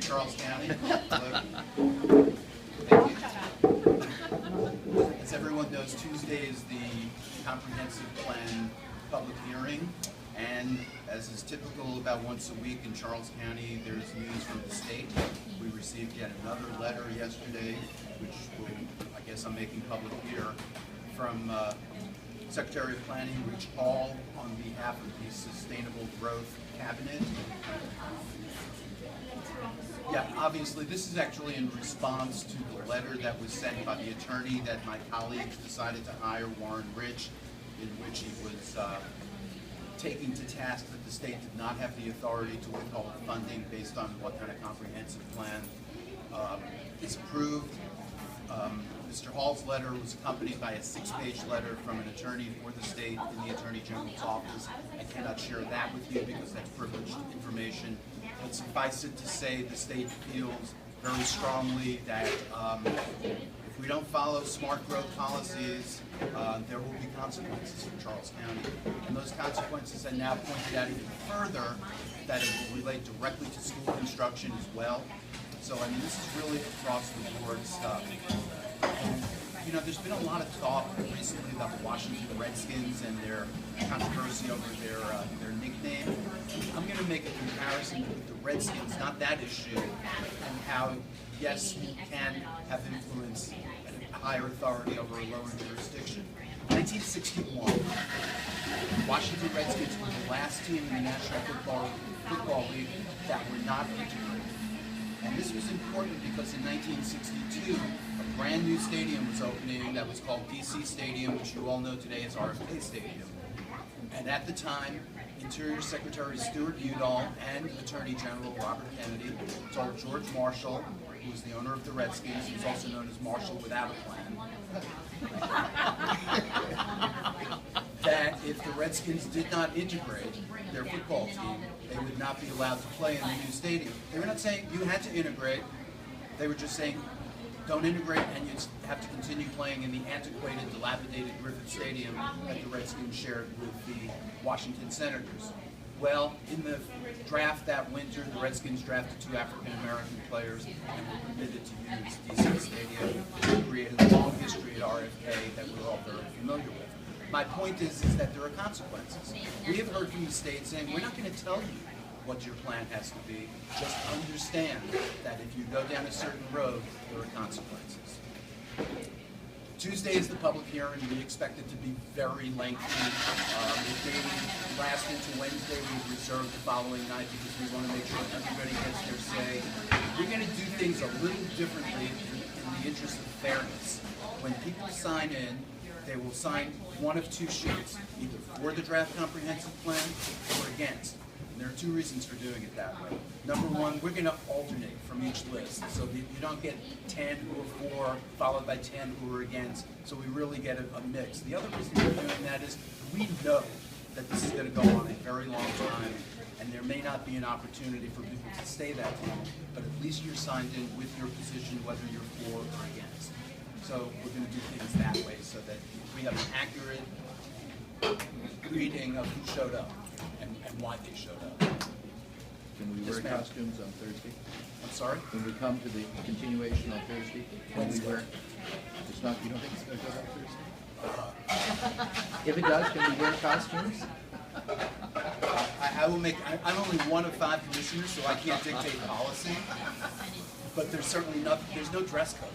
Charles County. Hello. Thank you. As everyone knows, Tuesday is the comprehensive plan public hearing, and as is typical about once a week in Charles County, there's news from the state. We received yet another letter yesterday, which I guess I'm making public here, from Secretary of Planning Rich Hall on behalf of the Sustainable Growth Cabinet. Yeah, obviously this is actually in response to the letter that was sent by the attorney that my colleagues decided to hire, Warren Rich, in which he was taking to task that the state did not have the authority to withhold funding based on what kind of comprehensive plan is approved. Mr. Hall's letter was accompanied by a 6-page letter from an attorney for the state in the Attorney General's office. I cannot share that with you because that's privileged information. But suffice it to say, the state feels very strongly that if we don't follow smart growth policies, there will be consequences for Charles County. And those consequences are now pointed out even further that it will relate directly to school construction as well. So, I mean, this is really across the board stuff. And, you know, there's been a lot of talk recently about the Washington Redskins and their controversy over their nickname. I'm going to make a comparison with the Redskins, not that issue, and how, yes, you can have influence and a higher authority over a lower jurisdiction. 1961, the Washington Redskins were the last team in the National Football League that were not integrated. And this was important because in 1962, a brand new stadium was opening that was called DC Stadium, which you all know today as RFK Stadium. And at the time, Interior Secretary Stuart Udall and Attorney General Robert Kennedy told George Marshall, who was the owner of the Redskins, who's also known as Marshall without a plan, that if the Redskins did not integrate their football team, they would not be allowed to play in the new stadium. They were not saying you had to integrate. They were just saying don't integrate and you have to continue playing in the antiquated, dilapidated Griffith Stadium that the Redskins shared with the Washington Senators. Well, in the draft that winter, the Redskins drafted 2 African-American players and were permitted to use DC Stadium, and created a long history at RFK that we're all very familiar with. My point is that there are consequences. We have heard from the state saying, we're not going to tell you what your plan has to be. Just understand that if you go down a certain road, there are consequences. Tuesday is the public hearing. We expect it to be very lengthy. It may last into Wednesday. We've reserved the following night because we want to make sure everybody gets their say. We're going to do things a little differently in the interest of fairness. When people sign in, they will sign one of 2 sheets, either for the draft comprehensive plan or against. And there are 2 reasons for doing it that way. Number one, we're going to alternate from each list, so that you don't get 10 who are for, followed by 10 who are against, so we really get a mix. The other reason we're doing that is we know that this is going to go on a very long time, and there may not be an opportunity for people to stay that long, but at least you're signed in with your position, whether you're for or against. So we're going to do things that way so that we have an accurate reading of who showed up and why they showed up. Can we wear costumes on Thursday? I'm sorry? When we come to the continuation on Thursday, can we wear? It's not. You don't think it's going to go on Thursday? If it does, can we wear costumes? I will make. I'm only one of 5 commissioners, so I can't dictate policy. But there's certainly there's no dress code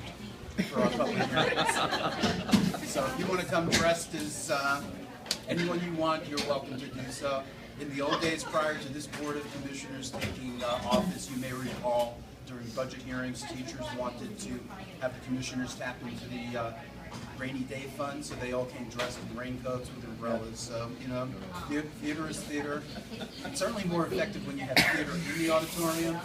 for our public hearings. So if you want to come dressed as anyone you want, you're welcome to do so. In the old days prior to this Board of Commissioners taking office, you may recall during budget hearings, teachers wanted to have the commissioners tap into the rainy day fund, so they all came dressed in raincoats with umbrellas. So, you know, theater is theater. It's certainly more effective when you have theater in the auditorium.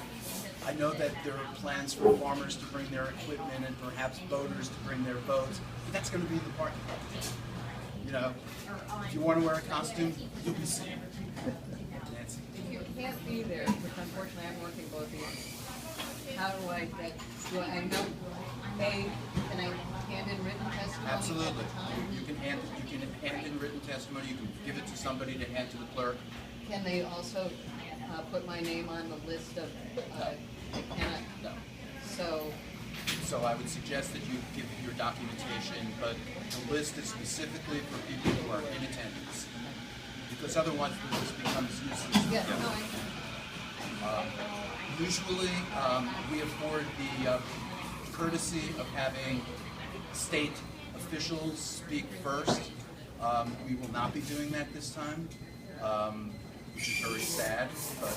I know that there are plans for farmers to bring their equipment and perhaps boaters to bring their boats, but that's going to be the parking lot. You know, if you want to wear a costume, you'll be seen. Nancy. If you can't be there, which unfortunately I'm working both ends, how do I know? Can I hand in written testimony? Absolutely. At the time? You can hand in written testimony. You can give it to somebody to hand to the clerk. Can they also put my name on the list of They cannot, No. so, So I would suggest that you give your documentation, but the list is specifically for people who are in attendance. Because otherwise the list becomes useless. yeah, no, Usually, we afford the courtesy of having state officials speak first. We will not be doing that this time, which is very sad, but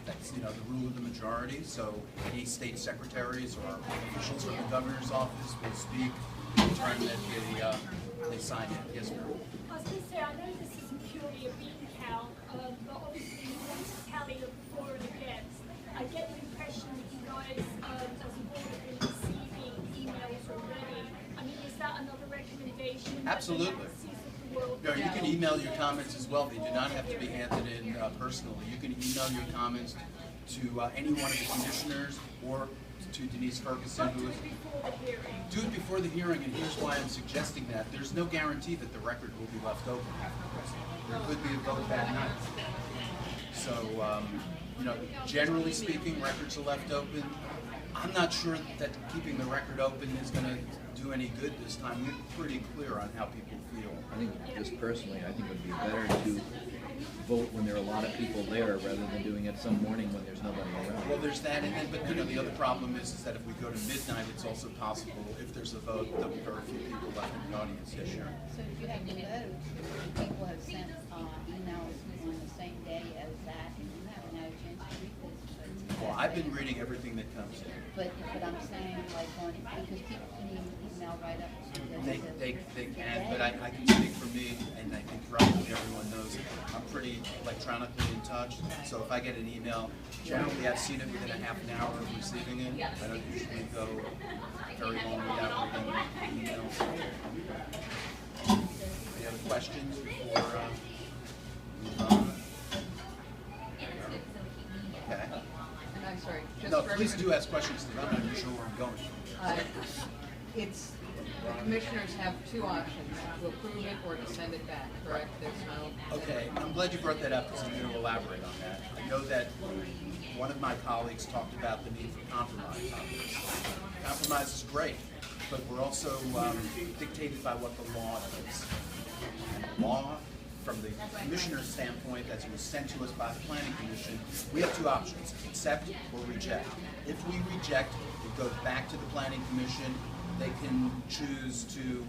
that's, the rule of the majority. So any state secretaries or officials from the governor's office will speak in the term that they sign it. Yes, ma'am. I was going to say, I know this isn't purely a bean count, but obviously you want to tally the for and against. I get the impression that you guys, as a board, have been receiving emails already. I mean, is that another recommendation? Absolutely. No, you can email your comments as well. They do not have to be handed in personally. You can email your comments to any one of the commissioners or to Denise Ferguson, who is. Do it before the hearing, and here's why I'm suggesting that. There's no guarantee that the record will be left open. There could be a vote that night. So, generally speaking, records are left open. I'm not sure that keeping the record open is going to do any good this time. We're pretty clear on how people feel. I think, just personally, I think it would be better to vote when there are a lot of people there rather than doing it some morning when there's nobody around. Well, there's that, and then, but the other problem is that if we go to midnight, it's also possible, if there's a vote, there'll be very few people left in the audience. Yes, Sharon. So if you have to vote, people have sent emails on the same day as that, and you haven't had a chance to read this. Well, I've been reading everything that comes in. But I'm saying, like, because people can email right up to They can, but I can speak for me, and I think probably everyone knows I'm pretty electronically in touch. So if I get an email, generally I've seen it within a half an hour of receiving it. I don't usually go very long without reading emails. Any other questions before move on? Okay. and I'm sorry, just No, for please everybody. do ask questions, because I'm not sure where I'm going. It's, the commissioners have two options, to approve it or to send it back, correct? There's no. Okay, I'm glad you brought that up because I'm going to elaborate on that. I know that one of my colleagues talked about the need for compromise on this. Compromise is great, but we're also dictated by what the law is. And the law, from the commissioner's standpoint, as it was sent to us by the planning commission, we have two options, accept or reject. If we reject, it goes back to the planning commission. They can choose to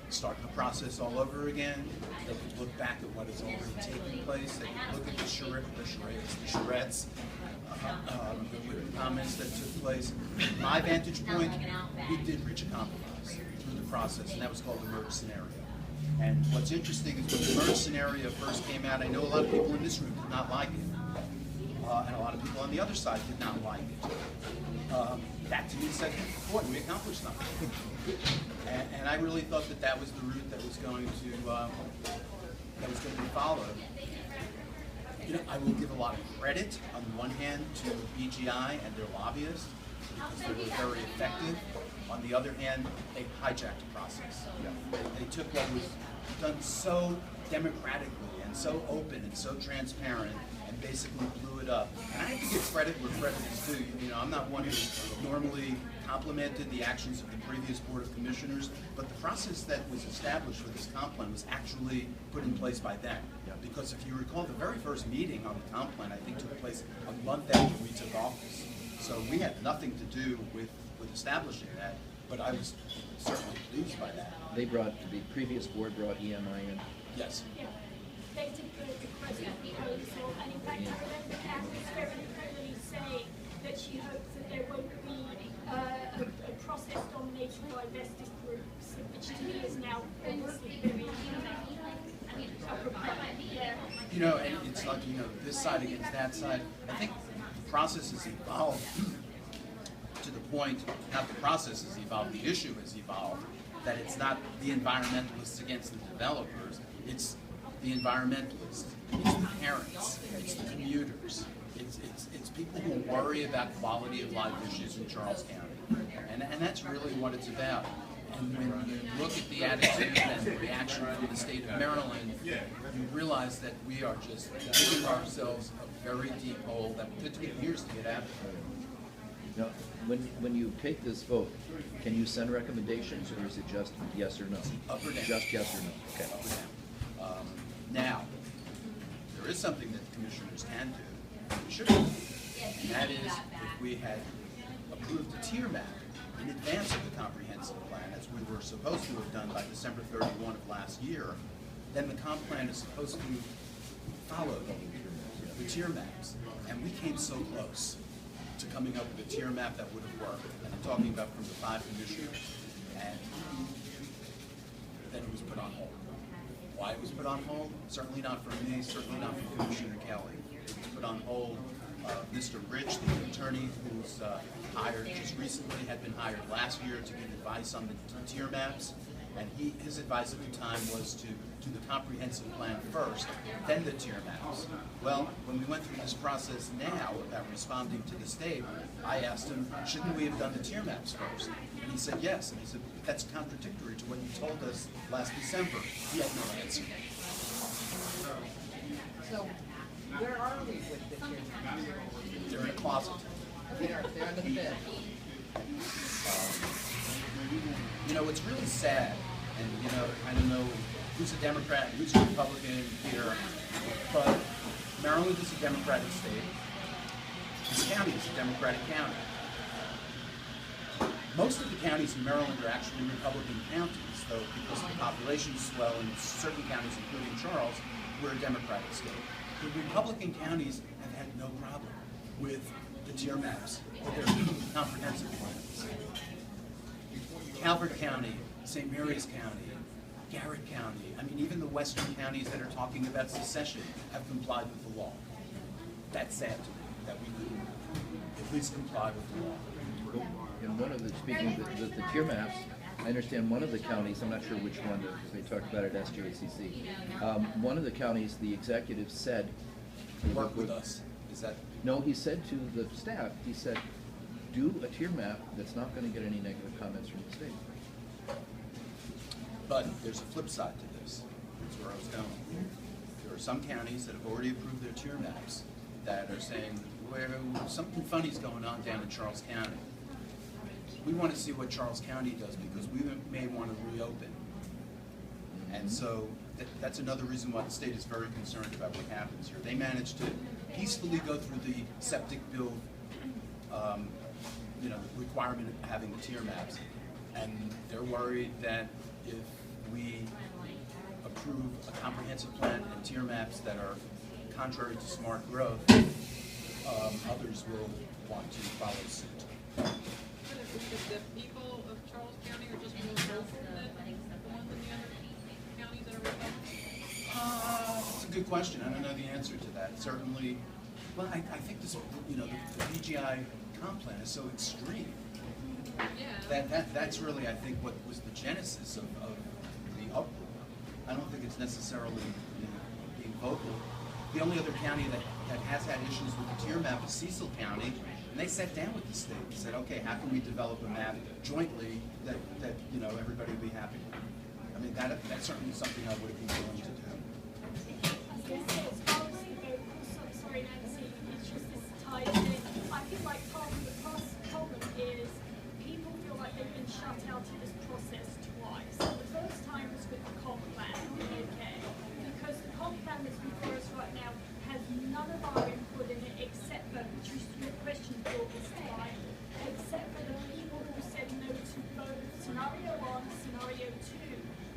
start the process all over again. They could look back at what has already taken place. They could look at the charrettes, the written comments that took place. From my vantage point, we did reach a compromise through the process, and that was called the merge scenario. And what's interesting is when the merge scenario first came out, I know a lot of people in this room did not like it. And a lot of people on the other side did not like it. That to me said, boy, we accomplished something. And I really thought that that was the route that was going to be followed. I will give a lot of credit on the one hand to BGI and their lobbyists because they were very effective. On the other hand, they hijacked the process. They took what was done so democratically and so open and so transparent and basically blew it up. And I have to give credit where credit is due. I'm not one who normally complimented the actions of the previous Board of Commissioners, but the process that was established for this comp plan was actually put in place by them. Because if you recall, the very first meeting on the comp plan, I think, took place a month after we took office. So we had nothing to do with establishing that, but I was certainly pleased by that. The previous board brought EMI in. Yes. Yeah, they did the present proposal, and in fact, I remember Candace very clearly saying that she hopes that there won't be a process dominated by vested groups, which to me is now obviously very And it's like, this side against that side. I think the process has evolved to the point, not the process has evolved, the issue has evolved, that it's not the environmentalists against the developers, it's the environmentalists, it's the parents, it's the commuters, it's people who worry about quality of life issues in Charles County. And that's really what it's about. And when you look at the attitude and the reaction from the state of Maryland, you realize that we are just digging ourselves a very deep hole that could take years to get out of. Now, when you take this vote, can you send recommendations, or is it just yes or no? Up or down. Just yes or no, okay. Up or down. Now, there is something that commissioners can do, and should do, and that is if we had approved a tier map in advance of the comprehensive plan, as we were supposed to have done by December 31 of last year, then the comp plan is supposed to follow the tier maps. And we came so close to coming up with a tier map that would have worked. And I'm talking about from the 5 commissioners. And then it was put on hold. Why it was put on hold? Certainly not from me, certainly not from Commissioner Kelly. It was put on hold. Mr. Rich, the attorney who's hired just recently, had been hired last year to give advice on the tier maps. And his advice at the time was to do the comprehensive plan first, then the tier maps. Well, when we went through this process now about responding to the state, I asked him, shouldn't we have done the tier maps first? And he said yes, and he said, that's contradictory to what you told us last December. He had no answer. So, where are we with the tier maps? They're in a closet. They're in the bed. You know, it's really sad, and you know, I don't know who's a Democrat, who's a Republican here, but Maryland is a Democratic state. This county is a Democratic county. Most of the counties in Maryland are actually Republican counties, though because the population swell in certain counties, including Charles, we're a Democratic state. The Republican counties have had no problem with the tier maps or their comprehensive plans. Calvert County, St. Mary's County, Garrett County, I mean, even the western counties that are talking about secession have complied with the law. That's sad to me, that we couldn't at least comply with the law. And one of the, speaking of the tier maps, I understand one of the counties, I'm not sure which one, because they talked about it at SJACC. One of the counties, the executive said. Work with us, is that? No, he said to the staff, he said, do a tier map that's not gonna get any negative comments from the state. But there's a flip side to this. That's where I was going. There are some counties that have already approved their tier maps that are saying, well, something funny's going on down in Charles County. We want to see what Charles County does because we may want to reopen. And so that's another reason why the state is very concerned about what happens here. They managed to peacefully go through the septic bill requirement of having the tier maps. And they're worried that if we approve a comprehensive plan and tier maps that are contrary to smart growth, others will want to follow suit. The people of Charles County are just more vocal than the ones in the other counties that are Republican? It's a good question. I don't know the answer to that. Certainly, well, I think this, the BGI comp plan is so extreme. Yeah. That's really, I think, what was the genesis of the uproar. I don't think it's necessarily being vocal. The only other county that has had issues with the tier map is Cecil County, and they sat down with the state and said, okay, how can we develop a map jointly that everybody would be happy with? I mean, that's certainly something I would have been willing to do. Sorry, Nancy, it's just this ties in. I feel like part of the problem is people feel like they've been shut out of this process twice. The first time was with the comp plan in the UK, because the comp plan that's before us right now has none of our input in it except for, which is your question for this time, except for the people who said no to both scenario 1, scenario 2,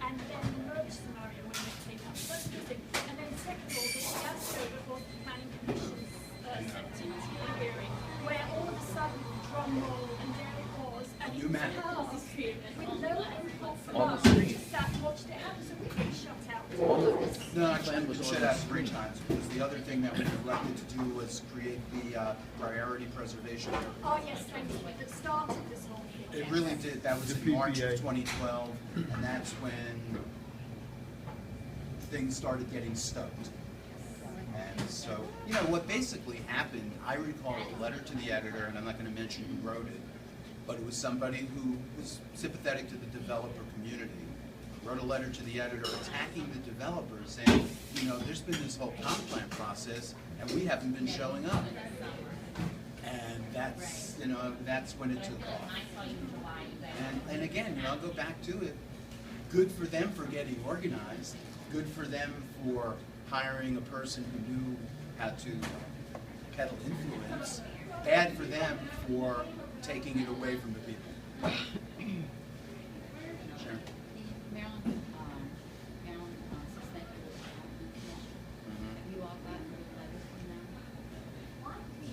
and then the merge scenario when they came out. So that's music. And then second of all, the fiasco that was the planning commission's September hearing, where all of a sudden, drum roll, and there it was, and it New map. passed with no input from On the us. screen. We just sat and watched it happen, so we've been shut out. No, actually, plan we was shut on out the 3 screen. times, because the other thing that we elected to do was create the priority preservation. Oh, yes, thank you, that started this whole thing. It yes. really did. That was The in March of PPA. 2012, and that's when things started getting stoked. And so, what basically happened, I recall a letter to the editor, and I'm not going to mention who wrote it, but it was somebody who was sympathetic to the developer community. Wrote a letter to the editor attacking the developers, saying, there's been this whole comp plan process, and we haven't been showing up. And that's, you know, that's when it took off. And again, you know, I'll go back to it. Good for them for getting organized. Good for them for hiring a person who knew how to peddle influence. Bad for them for taking it away from the people. Sure. Maryland, suspended have you all gotten letters from them?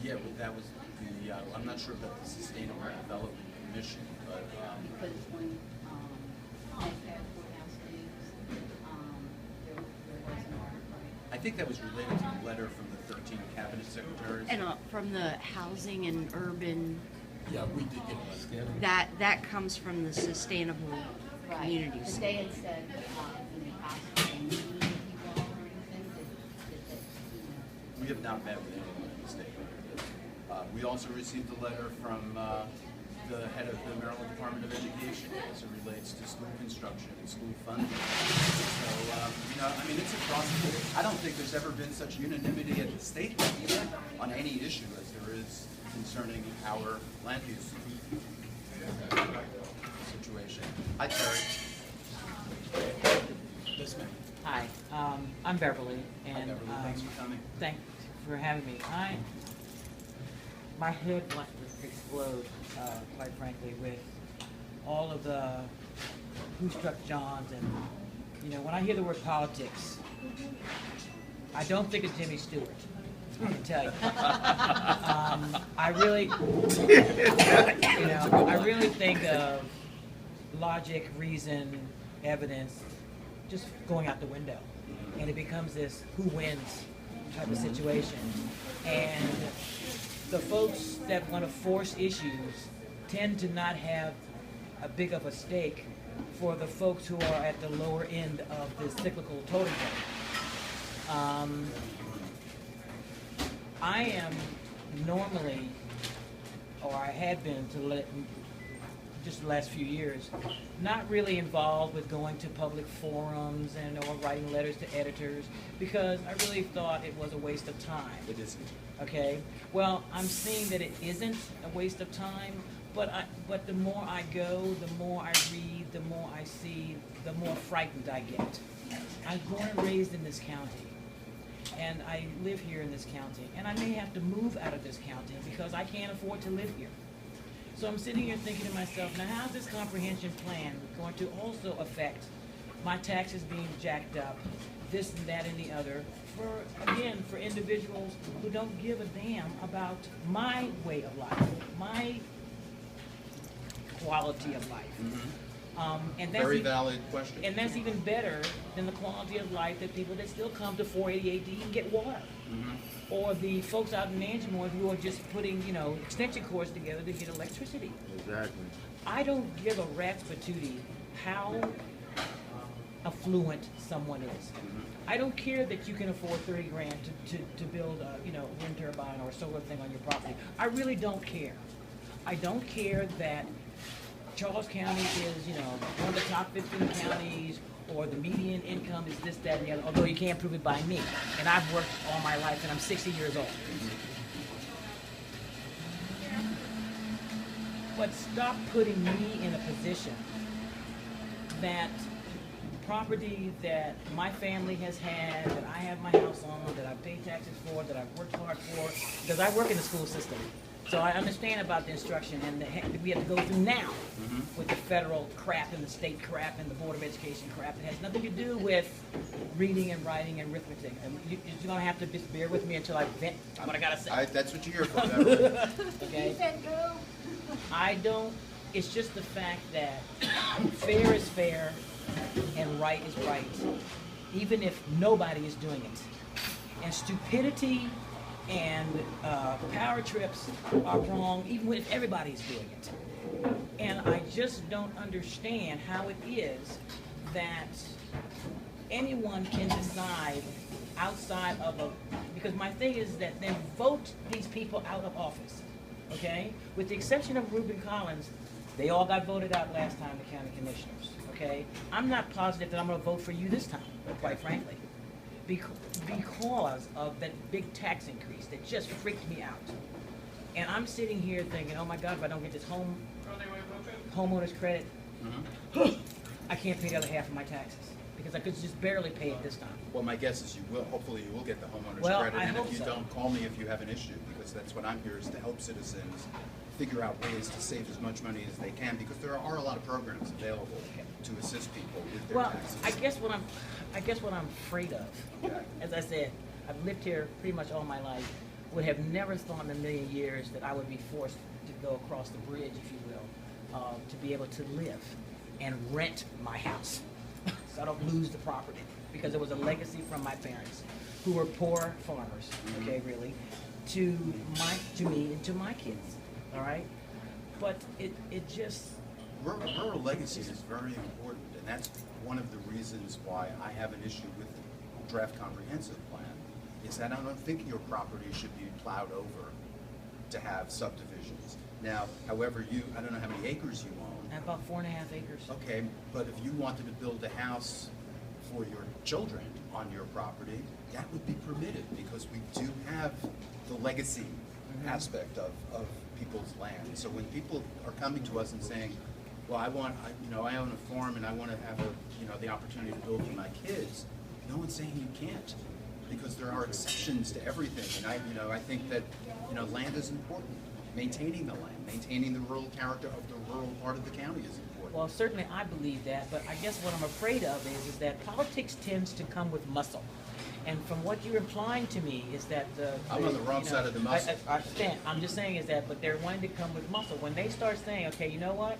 Yeah, but that was the, I'm not sure about the Sustainable Development Commission, but, Because when, Metcalf Courthouse News, there was an article. I think that was related to the letter from the 13 cabinet secretaries. And from the housing and urban, Yeah, we did get a letter. that comes from the sustainable Right, communities. but they had said, in the past, that they knew the people or anything, that, you know. We have not met with anyone in the state. We also received a letter from the head of the Maryland Department of Education as it relates to school construction and school funding. So, you know, I mean, it's across the board. I don't think there's ever been such unanimity at the state level on any issue as there is concerning our land use situation. Hi, Terry. Yes, ma'am. Hi, I'm Beverly, Hi, and Beverly. Thanks for coming. thanks for having me. My head wants to explode, quite frankly, with all of the who struck Johns, and you know, when I hear the word politics, I don't think of Jimmy Stewart. I can tell you. I really, I really think of logic, reason, evidence, just going out the window, and it becomes this who wins type of situation. And the folks that want to force issues tend to not have a big of a stake for the folks who are at the lower end of the cyclical totem pole. I am normally, or I had been just the last few years, not really involved with going to public forums and or writing letters to editors, because I really thought it was a waste of time. It isn't. Okay, well, I'm seeing that it isn't a waste of time, but the more I go, the more I read, the more I see, the more frightened I get. I'm born and raised in this county, and I live here in this county, and I may have to move out of this county because I can't afford to live here. So I'm sitting here thinking to myself, now how's this comprehension plan going to also affect my taxes being jacked up, this and that and the other, for individuals who don't give a damn about my way of life, my quality of life. And that's Very valid question. And that's even better than the quality of life that people that still come to 488D and get water. Or the folks out in Mangamore who are just putting, extension cords together to get electricity. Exactly. I don't give a rat's patootie how affluent someone is. I don't care that you can afford 30 grand to build a, wind turbine or a solar thing on your property. I really don't care. I don't care that Charles County is, one of the top 15 counties, or the median income is this, that, and the other, although you can't prove it by me. And I've worked all my life, and I'm 60 years old. But stop putting me in a position that property that my family has had, that I have my house on, that I've paid taxes for, that I've worked hard for, because I work in the school system. So I understand about the instruction and that we have to go through now with the federal crap and the state crap and the Board of Education crap. It has nothing to do with reading and writing and arithmetic. And you're going to have to just bear with me until I vent what I got to say. That's what you're here for, Beverly. Okay? Then go. I don't, it's just the fact that fair is fair and right is right, even if nobody is doing it. And stupidity and power trips are wrong, even if everybody's doing it. And I just don't understand how it is that anyone can decide outside of because my thing is that then vote these people out of office, okay? With the exception of Reuben Collins, they all got voted out last time, the county commissioners, okay? I'm not positive that I'm gonna vote for you this time, quite frankly, because of that big tax increase that just freaked me out. And I'm sitting here thinking, oh my God, if I don't get this homeowner's credit, I can't pay the other half of my taxes because I could just barely pay it this time. Well, my guess is you will. Hopefully, you will get the homeowner's Well, credit. I And hope if you so. don't, call me if you have an issue, because that's what I'm here is to help citizens figure out ways to save as much money as they can, because there are a lot of programs available to assist people with their Well, taxes. I guess what I'm afraid of, Okay. as I said, I've lived here pretty much all my life, would have never thought in a million years that I would be forced to go across the bridge, if you will, to be able to live and rent my house. So I don't lose the property, because it was a legacy from my parents, who were poor farmers, okay, really, to me and to my kids, all right? But it just, Rural legacy is very important, and that's one of the reasons why I have an issue with the draft comprehensive plan, is that I don't think your property should be plowed over to have subdivisions. Now, however, I don't know how many acres you own. I have about 4.5 acres. Okay, but if you wanted to build a house for your children on your property, that would be permitted, because we do have the legacy aspect of people's land. So when people are coming to us and saying, well, I own a farm and I want to have the opportunity to build for my kids, no one's saying you can't, because there are exceptions to everything. And I think that, land is important. Maintaining the land, maintaining the rural character of the rural part of the county is important. Well, certainly I believe that, but I guess what I'm afraid of is that politics tends to come with muscle. And from what you're implying to me is that I'm on the wrong side of the muscle. I understand. I'm just saying is that, but they're wanting to come with muscle. When they start saying, okay, you know what?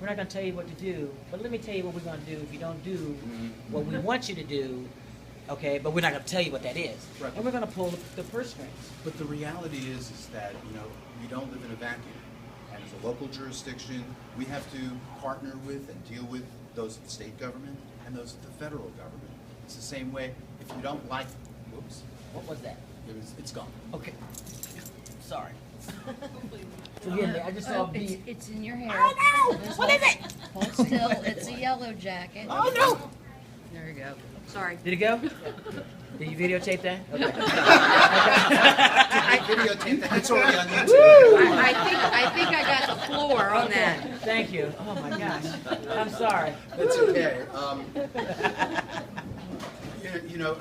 We're not going to tell you what to do, but let me tell you what we're going to do if you don't do what we want you to do, okay, but we're not going to tell you what that is. Right. And we're going to pull the purse strings. But the reality is that, we don't live in a vacuum. And as a local jurisdiction, we have to partner with and deal with those of the state government and those of the federal government. It's the same way, if you don't like, whoops, What was that? it's gone. Okay. Sorry. Forgive me, I just saw Oh, B. it's in your hair. Oh no! Just What is it? Hold still, it's a yellow jacket. Oh no! There you go. Sorry. Did it go? Did you videotape that? Okay. I videotaped that, it's already on YouTube. I think I got the floor on that. Thank you. Oh my gosh. I'm sorry. That's okay.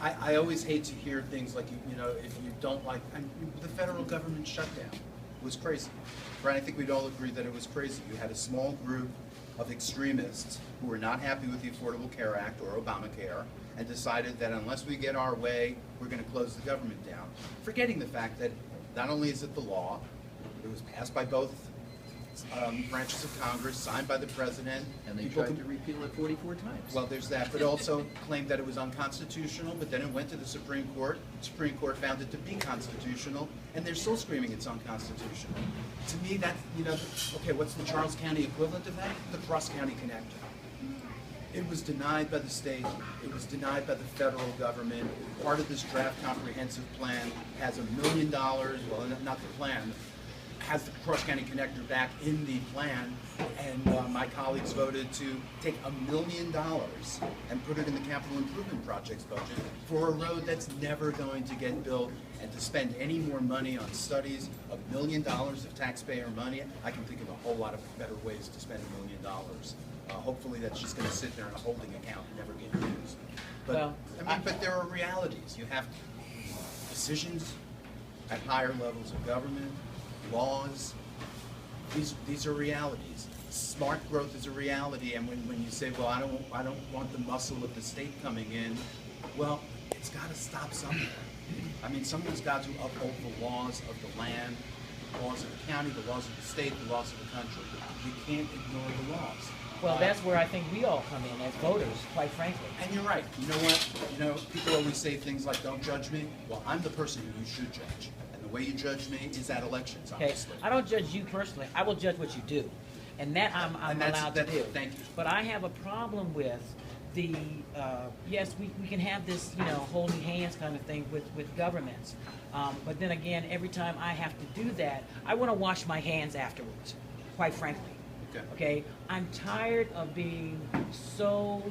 I always hate to hear things like, if you don't like, the federal government shutdown was crazy, right? I think we'd all agree that it was crazy. You had a small group of extremists who were not happy with the Affordable Care Act or Obamacare and decided that unless we get our way, we're going to close the government down. Forgetting the fact that not only is it the law, it was passed by both branches of Congress, signed by the president. And they People tried can- to repeal it 44 times. Well, there's that, but also claimed that it was unconstitutional, but then it went to the Supreme Court. The Supreme Court found it to be constitutional, and they're still screaming it's unconstitutional. To me, that's, okay, what's the Charles County equivalent of that? The Cross County Connector. It was denied by the state, it was denied by the federal government. Part of this draft comprehensive plan has $1 million, well, not the plan, has the Cross County Connector back in the plan, and my colleagues voted to take $1 million and put it in the capital improvement projects budget for a road that's never going to get built, and to spend any more money on studies, $1 million of taxpayer money. I can think of a whole lot of better ways to spend $1 million. Hopefully that's just going to sit there in a holding account and never get used. But, Well, but there are realities. You have decisions at higher levels of government, laws. These are realities. Smart growth is a reality, and when you say, well, I don't want the muscle of the state coming in, well, it's got to stop somewhere. I mean, someone's got to uphold the laws of the land, the laws of the county, the laws of the state, the laws of the country. You can't ignore the laws. Well, that's where I think we all come in as voters, quite frankly. And you're right. You know what? People always say things like, don't judge me. Well, I'm the person who you should judge. And the way you judge me is at elections, Okay, obviously. I don't judge you personally. I will judge what you do, and that I'm And that's- allowed to do. thank you. But I have a problem with the yes, we can have this holding hands kind of thing with governments, but then again, every time I have to do that, I want to wash my hands afterwards. Quite frankly. Okay, I'm tired of being so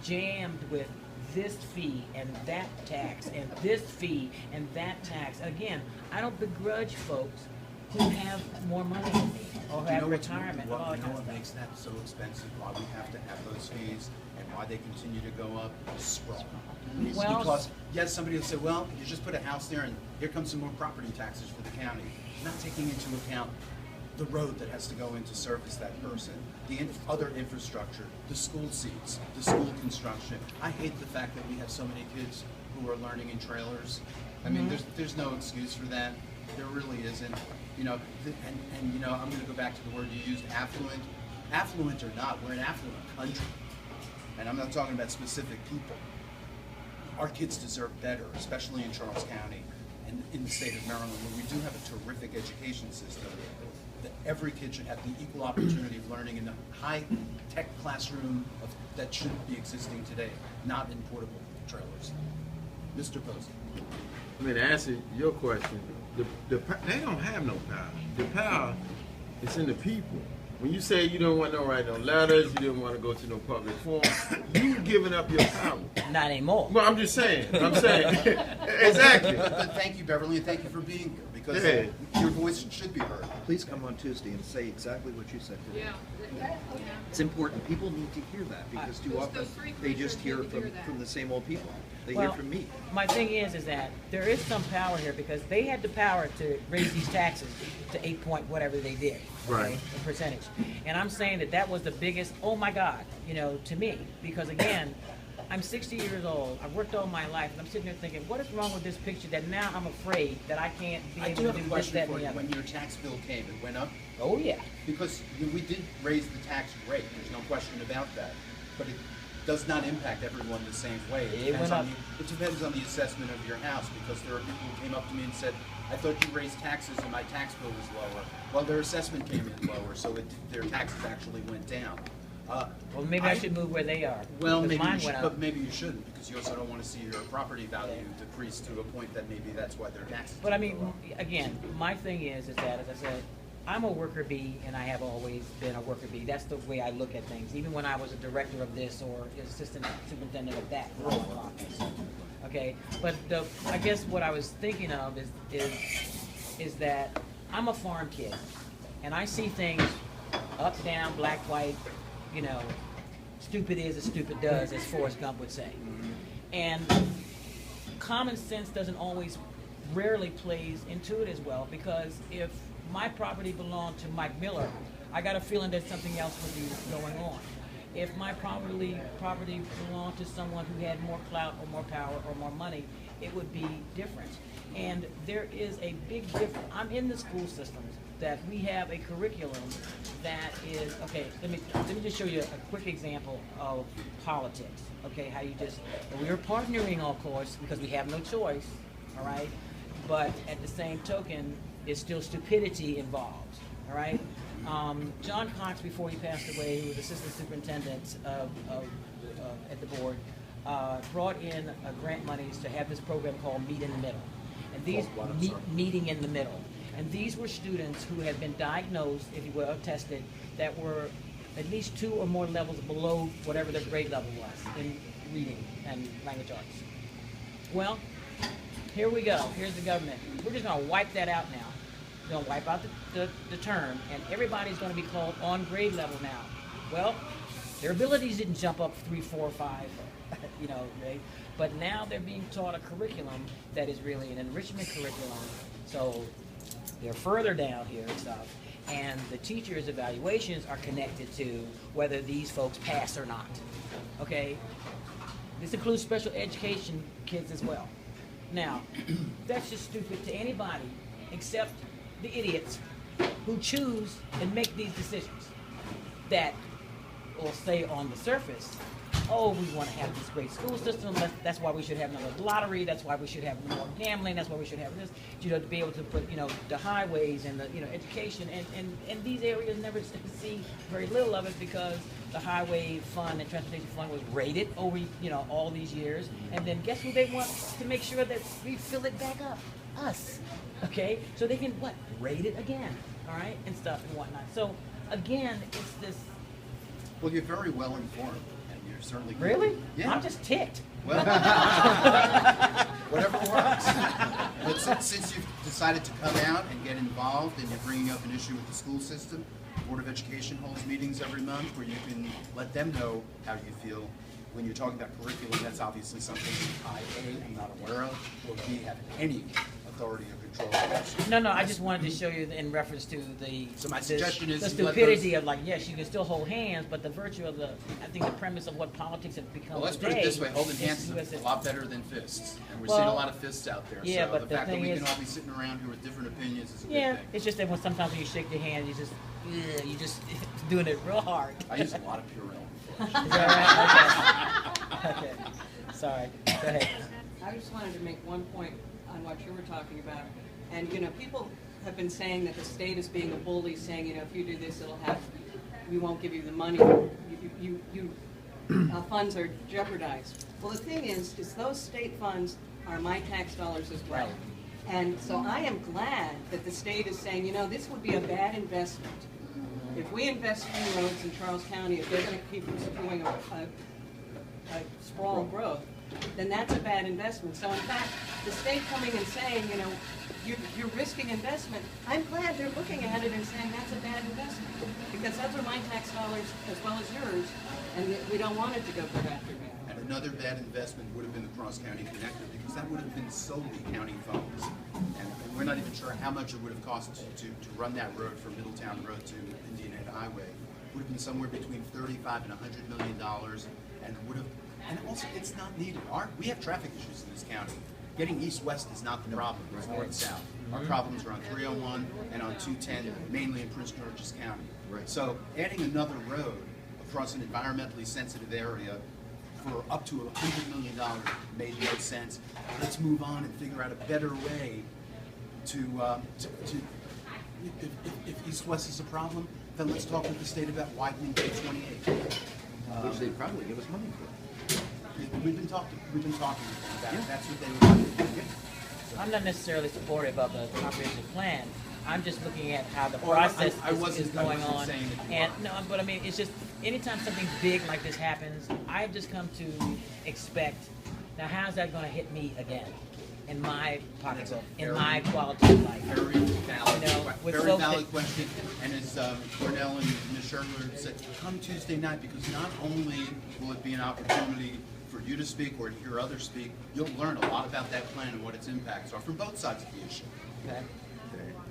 jammed with this fee and that tax and this fee and that tax. Again, I don't begrudge folks who have more money than me or who have retirement, all that You know kind of what stuff. makes that so expensive, why we have to have those fees, and why they continue to go up, is sprawl. It's Well, because, yes, somebody will say, well, you just put a house there and here comes some more property taxes for the county. Not taking into account the road that has to go in to service that person, the other infrastructure, the school seats, the school construction. I hate the fact that we have so many kids who are learning in trailers. I mean, there's no excuse for that. There really isn't. You know, and you know, I'm going to go back to the word you used, affluent. Affluent or not, we're an affluent country, and I'm not talking about specific people. Our kids deserve better, especially in Charles County and in the state of Maryland, where we do have a terrific education system. That every kid should have the equal opportunity of learning in the high-tech classroom that should be existing today, not in portable trailers. Mr. Posey. I mean, to answer your question, they don't have no power. The power is in the people. When you say you don't want to write no letters, you didn't want to go to no public forum, you giving up your power. Not anymore. Well, I'm just saying. Exactly. But thank you, Beverly, and thank you for being here, because Yeah. your voice should be heard. Please come on Tuesday and say exactly what you said today. Yeah. It's important. People need to hear that because too Those often three they just commissioners hear need to hear that. from the same old people. They Well, hear from me. My thing is that there is some power here because they had the power to raise these taxes to 8 point whatever they did, okay, Right. in percentage. And I'm saying that was the biggest, oh my God, you know, to me, because again, I'm 60 years old. I've worked all my life, and I'm sitting there thinking, what is wrong with this picture that now I'm afraid that I can't be I able do to have do a this, question that, for and you. the other. When your tax bill came, it went up? Oh yeah. Because we did raise the tax rate, there's no question about that. But it does not impact everyone the same way. It went up. It depends on the assessment of your house, because there are people who came up to me and said, I thought you raised taxes and my tax bill was lower. Well, their assessment came in lower, so their taxes actually went down. Well, maybe I should move where they are. Well, because maybe mine you should, went up. but maybe you shouldn't, because you also don't want to see your property value decrease to a point that maybe that's why their taxes. But I go mean, up. again, my thing is that, as I said, I'm a worker bee, and I have always been a worker bee. That's the way I look at things, even when I was a director of this or assistant superintendent of that. for all my office. Okay, but I guess what I was thinking of is that I'm a farm kid, and I see things up, down, black, white, you know, stupid is as stupid does, as Forrest Gump would say. And common sense doesn't always, rarely plays into it as well, because if my property belonged to Mike Miller, I got a feeling that something else would be going on. If my property belonged to someone who had more clout or more power or more money, it would be different. And there is a big difference. I'm in the school systems that we have a curriculum that is, okay, let me just show you a quick example of politics. Okay, how you just, we're partnering, of course, because we have no choice, all right? But at the same token, there's still stupidity involved, all right? John Cox, before he passed away, who was assistant superintendent at the board, brought in grant monies to have this program called Meet in the Middle. And these, meeting in the middle. And these were students who had been diagnosed, if you will, tested, that were at least 2 or more levels below whatever their grade level was in reading and language arts. Well, here we go. Here's the government. We're just going to wipe that out now. We're going to wipe out the term, and everybody's going to be called on grade level now. Well, their abilities didn't jump up 3, 4, 5, you know, right? But now they're being taught a curriculum that is really an enrichment curriculum. So they're further down here and stuff, and the teachers' evaluations are connected to whether these folks pass or not. Okay? This includes special education kids as well. Now, that's just stupid to anybody except the idiots who choose and make these decisions that will say on the surface, oh, we want to have this great school system, that's why we should have another lottery, that's why we should have more gambling, that's why we should have this, you know, to be able to put, you know, the highways and the, you know, education, and these areas never see very little of it because the highway fund and transportation fund was rated over, you know, all these years, and then guess who they want to make sure that we fill it back up? Us. Okay? So they can, what, rate it again, all right, and stuff and whatnot. So, again, it's this. Well, you're very well informed, and you're certainly. Really? Yeah. I'm just ticked. Well, whatever works. But since you've decided to come out and get involved and you're bringing up an issue with the school system, Board of Education holds meetings every month where you can let them know how you feel. When you're talking about curriculum, that's obviously something I, A, am not aware of, or B, have any authority or control over. No, I just wanted to show you in reference to the So my suggestion is the you let stupidity those- of like, yes, you can still hold hands, but the virtue of I think the premise of what politics have become Well, let's put today it this way, holding is hands US is a lot better than fists. And we're Well, seeing a lot of fists out there. yeah, So but the the fact that thing we is- can all be sitting around here with different opinions is a good Yeah, thing. it's just that when sometimes when you shake your hand, you just doing it real hard. I use a lot of Purell. Is that right? Okay. Okay. Sorry. Go ahead. I just wanted to make one point on what you were talking about. And, you know, people have been saying that the state is being a bully, saying, you know, if you do this, we won't give you the money. Funds are jeopardized. Well, the thing is those state funds are my tax dollars as well. Right. And so I am glad that the state is saying, you know, this would be a bad investment. If we invest in roads in Charles County, if they're going to keep doing a sprawl growth, then that's a bad investment. So in fact, the state coming and saying, you know, you're risking investment, I'm glad they're looking at it and saying that's a bad investment. Because those are my tax dollars as well as yours, and we don't want it to go for after bad. And another bad investment would have been the Cross County Connector, because that would have been solely county funds. And we're not even sure how much it would have cost to run that road from Middletown Road to Indian Head Highway. It would have been somewhere between $35 and $100 million, and would have, and also it's not needed. We have traffic issues in this county. Getting east-west is not the problem, it's north-south. Our problems are on 301 and on 210, mainly in Prince George's County. Right. So adding another road across an environmentally sensitive area for up to $100 million made no sense. Let's move on and figure out a better way to if east-west is a problem, then let's talk with the state about widening K28. Which they probably give us money for. We've been talking with them about it. That's what they would like to do. I'm not necessarily supportive of the comprehensive plan. I'm just looking at how the Oh, I process is going wasn't on. saying that you And are. no, but I mean, it's just anytime something big like this happens, I've just come to expect. Now, how's that going to hit me again in my pocketbook, in my quality of life? Very valid, You know, with very folks valid that- question. And as Cornell and Ms. Schertler said, come Tuesday night, because not only will it be an opportunity for you to speak or to hear others speak, you'll learn a lot about that plan and what its impacts are from both sides of the issue. Okay.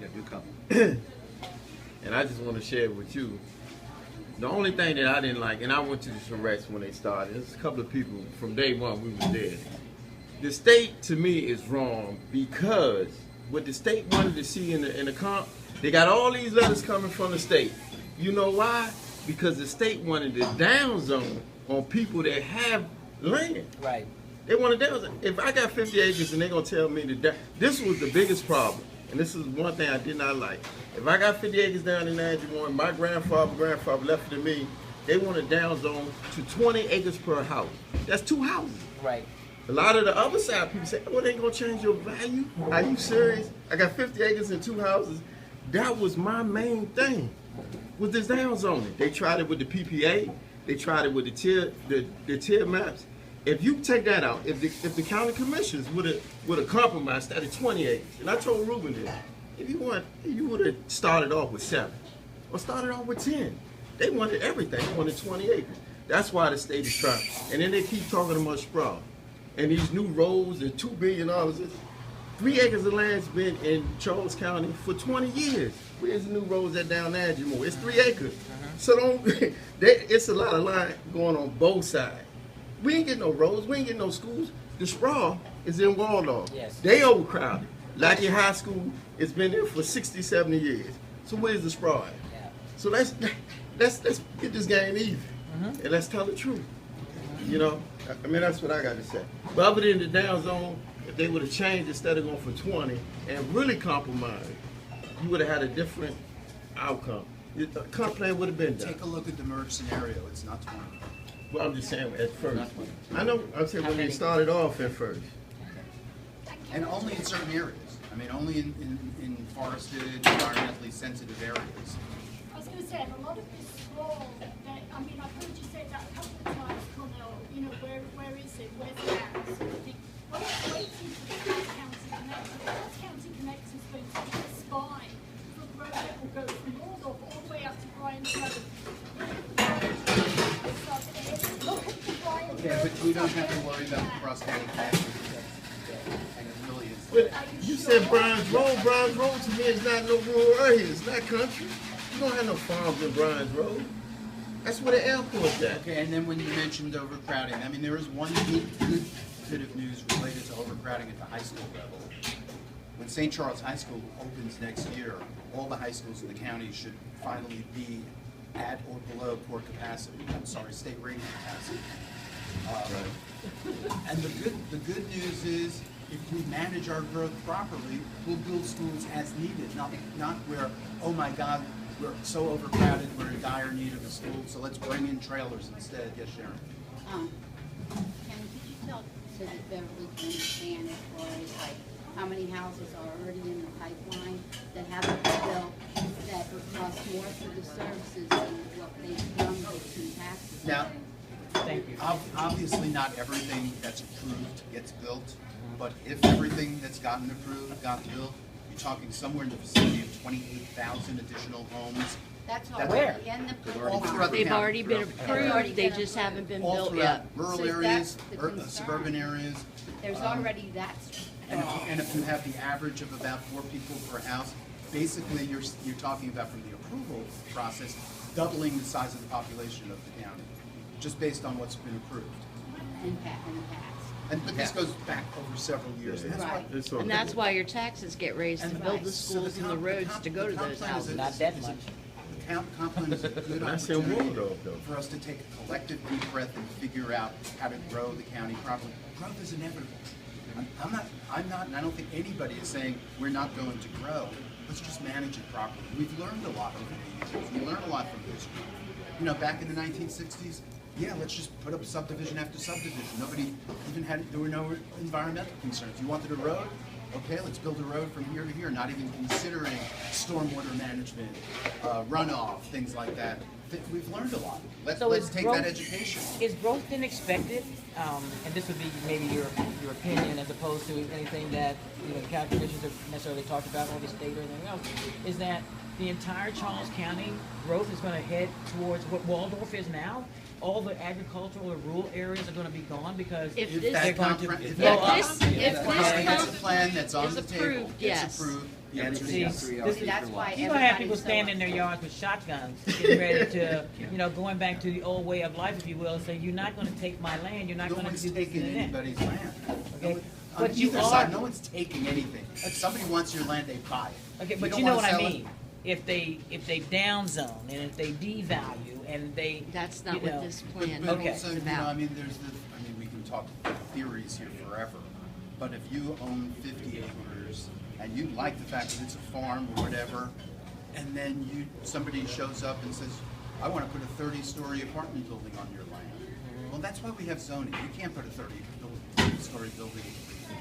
Yeah, do come. And I just want to share with you, the only thing that I didn't like, and I went to the Surrex when they started, there's a couple of people from day one we was there. The state to me is wrong because what the state wanted to see in the comp, they got all these letters coming from the state. You know why? Because the state wanted the down zone on people that have land. Right. They want to down zone. If I got 50 acres and they're going to tell me that this was the biggest problem, and this is one thing I did not like. If I got 50 acres down in Andrew, my grandfather left it to me, they want to down zone to 20 acres per house. That's 2 houses. Right. A lot of the other side people say, oh, it ain't gonna change your value. Are you serious? I got 50 acres and 2 houses. That was my main thing, was this down zoning. They tried it with the PPA. They tried it with the tier maps. If you take that out, if the county commissioners would have compromised that at 20 acres, and I told Ruben this, if you would have started off with 7, or started off with 10. They wanted everything. They wanted 20 acres. That's why the state is trying. And then they keep talking about sprawl. And these new roads and $2 billion. 3 acres of land's been in Charles County for 20 years. Where's the new roads at down there, Jimo? It's 3 acres. So it's a lot of land going on both sides. We ain't getting no roads. We ain't getting no schools. The sprawl is in Waldorf. Yes. They overcrowded. Lackey High School has been there for 60, 70 years. So where's the sprawl at? Yeah. So let's get this game even, and let's tell the truth. You know, I mean, that's what I got to say. But other than the down zone, if they would have changed instead of going for 20 and really compromised, you would have had a different outcome. The comp plan would have been done. Take a look at the merge scenario, it's not 20. Well, I'm just saying at first. I know, I'm saying when they started off at first. And only in certain areas. I mean, only in forested, environmentally sensitive areas. I was going to say, a lot of this sprawl, I mean, I've heard you say that a couple of times, Connor, West House. I think, I was waiting for the county connector. That county connector is going to be the spine for the road that will go from Waldorf all the way up to Bryan's Road. Look at the Bryan's Okay, Road. but we don't have to worry about the cross-county connection. And it really is. But you said Bryan's Road. Bryan's Road to me is not no rural area. It's not country. You don't have no farms in Bryan's Road. That's where the airport's at. Okay, and then when you mentioned overcrowding, I mean, there is one good bit of news related to overcrowding at the high school level. When St. Charles High School opens next year, all the high schools in the county should finally be at or below state rating capacity. And the good news is, if we manage our growth properly, we'll build schools as needed, not where, oh my God, we're so overcrowded, we're in dire need of a school, so let's bring in trailers instead. Yes, Sharon? Kenny, could you tell, so that Beverly can understand as far as like, how many houses are already in the pipeline that haven't been built, that would cost more for the services than what they've done with in taxes? Now, Thank you. obviously not everything that's approved gets built, but if everything that's gotten approved got built, you're talking somewhere in the vicinity of 28,000 additional homes. That's That's already in the all throughout the They've county, already been throughout- approved, they just haven't been all built throughout yet. rural So areas, that's the concern. suburban areas. There's already that. And if you have the average of about 4 people per house, basically you're talking about from the approval process, doubling the size of the population of the county, just based on what's been approved. In the past. But this goes back over several years. And that's why- Right. It's And that's why your taxes get raised to And build the so schools and the comp- roads comp- to go to the comp those plan is a- houses. Not that is a- much. Comp plan is a good That's in opportunity Waldorf, though. for us to take a collective deep breath and figure out how to grow the county properly. Growth is inevitable. I'm not, and I don't think anybody is saying we're not going to grow. Let's just manage it properly. We've learned a lot over the years. We learned a lot from history. You know, back in the 1960s, yeah, let's just put up subdivision after subdivision. Nobody even there were no environmental concerns. You wanted a road? Okay, let's build a road from here to here, not even considering stormwater management, runoff, things like that. We've learned a lot. So Let's is take growth- that education. Is growth been expected? And this would be maybe your opinion as opposed to anything that, you know, the county commissions have necessarily talked about or the state or anything else, is that the entire Charles County growth is gonna head towards what Waldorf is now? All the agricultural or rural areas are gonna be gone because If If this- that they're going to compre- if blow that up? this- if that's this a plan that's on is the table, approved, it's yes. approved. Yeah, and it's it's- just This- 3 this- hours. That's why You don't have people everybody's so standing in their yards with shotguns, getting ready to, you know, going back to the old way of life, if you will, and say, you're not gonna take my land, you're not No gonna do one's this taking and that. anybody's land. Okay, On but you either side, are- no one's taking anything. If somebody wants your land, they buy it. Okay, You but don't you know wanna what I sell it? mean. If they downzone and if they devalue and they, That's not you what know, this plan But Okay. also, is you know, I about. mean, we can talk theories here forever. But if you own 50 acres and you like the fact that it's a farm or whatever, and then somebody shows up and says, I want to put a 30-story apartment building on your land. Well, that's why we have zoning. You can't put a 30-story building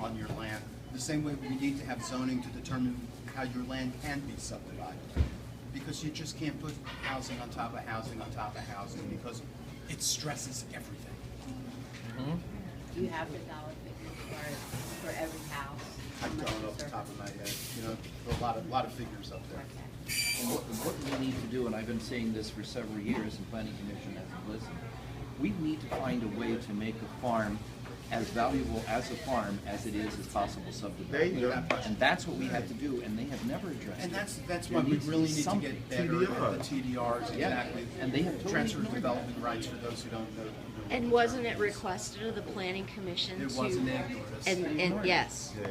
on your land. The same way we need to have zoning to determine how your land can be subdivided. Because you just can't put housing on top of housing on top of housing because it stresses everything. Do you have the dollar figure for every house? I don't off the top of my head, you know, a lot of figures up there. Okay. And what we need to do, and I've been saying this for several years, and Planning Commission hasn't listened, we need to find a way to make a farm as valuable as a farm as it is as possible There you subdivision. go. And that's what we have to do, and they have never addressed And it. that's There why we needs to be really need to something. get better at the TDRs, Yeah. exactly. And they have totally Transfer of ignored development rights for those who don't know. And wasn't it requested of the planning commission It to? wasn't ignored. And yes, Yeah.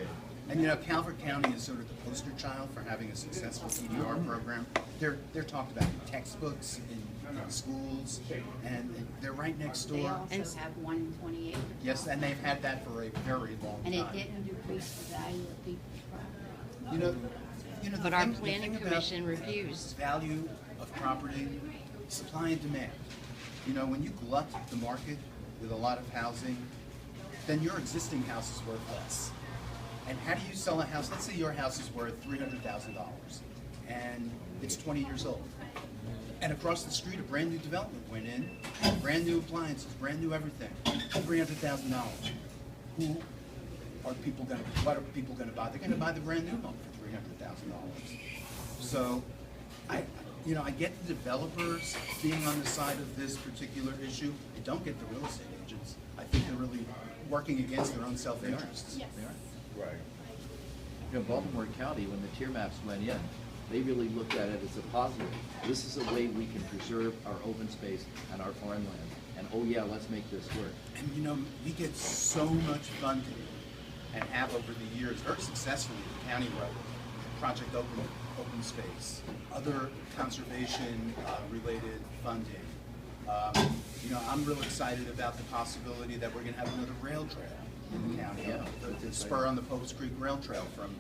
And you know, Calvert County is sort of the poster child for having a successful TDR program. They're talked about in textbooks, in schools, and they're right next They door. also have 1 in 20 acres. Yes, and they've had that for a very long And it time. didn't decrease the value of people's property. You know, the but our thing- the planning thing about commission refused. Value of property, supply and demand. You know, when you glut the market with a lot of housing, then your existing house is worth less. And how do you sell a house? Let's say your house is worth $300,000 and it's 20 years old. And across the street, a brand new development went in, brand new appliances, brand new everything, $300,000. Who are people gonna, what are people gonna buy? They're gonna buy the brand new home for $300,000. So, I get the developers being on the side of this particular issue. I don't get the real estate agents. I think they're really working against their own self-interests. Yes. Right. You know, Baltimore County, when the tier maps went in, they really looked at it as a positive. This is a way we can preserve our open space and our farmland. And oh yeah, let's make this work. And we get so much funding and have over the years very successfully the county road, Project Open Space, other conservation related funding. I'm real excited about the possibility that we're gonna have another rail trail in the county. Yeah. The spur on the Popes Creek Rail Trail from